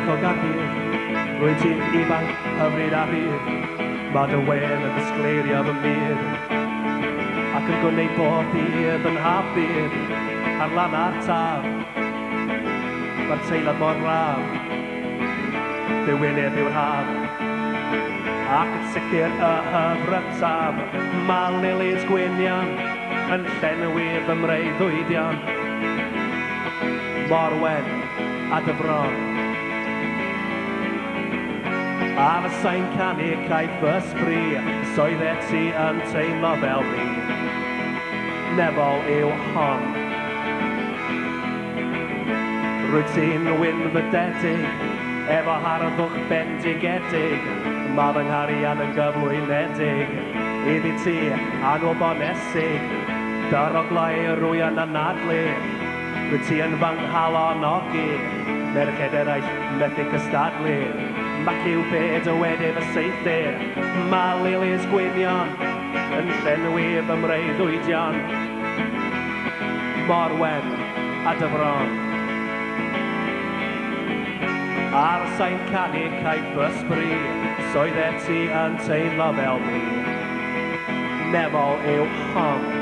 bellach o Gaerdydd, rwy'n ti ifanc hyfryd a rhydd, mae dy wen yn ddisgleirio fy myd, ac yn gwneud bob dydd yn haf bydd ar lan ar taf. Mae'r teilad mor raf, dy wynydd yw'r haf, ac yn sicr y hyfrytab, mae lilies gwynion yn llenwi fy mreiddwydion. Mor wen a dy bron, a fysa'n canu caiff fy sbri, soedd ti yn teimlo fel fi, nefol yw hon. Rwyt ti'n wynfydedig, efo harddwch bendigedig, mae fy nghariad yn gyflwynedig, iddi ti anwbonesig, daroglau rwy yn anadlu, rwyt ti yn fy nghalonogi, merched eraill methu cystadlu, mae Cupid y wedi fy seithi, mae lilies gwynion yn llenwi fy mreiddwydion. Mor wen a dy fron, ar sain canu caiff fy sbri, soedd ti yn teimlo fel fi, nefol yw hon.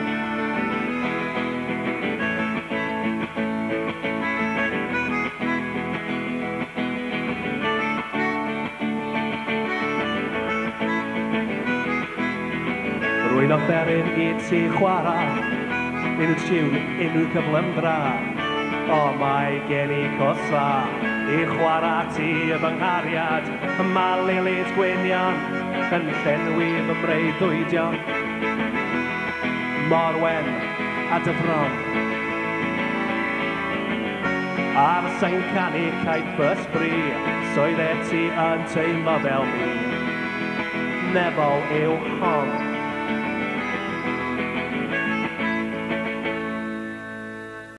Rwy'n offeryn i ti chwara, unrhyw tiwn, unrhyw cyflymdra, o mae gen i cosa, i chwara ti y fy nghariad, mae lilies gwynion yn llenwi fy mreiddwydion. Mor wen a dy fron, a fysa'n canu caiff fy sbri, soedd ti yn teimlo fel fi, nefol yw hon.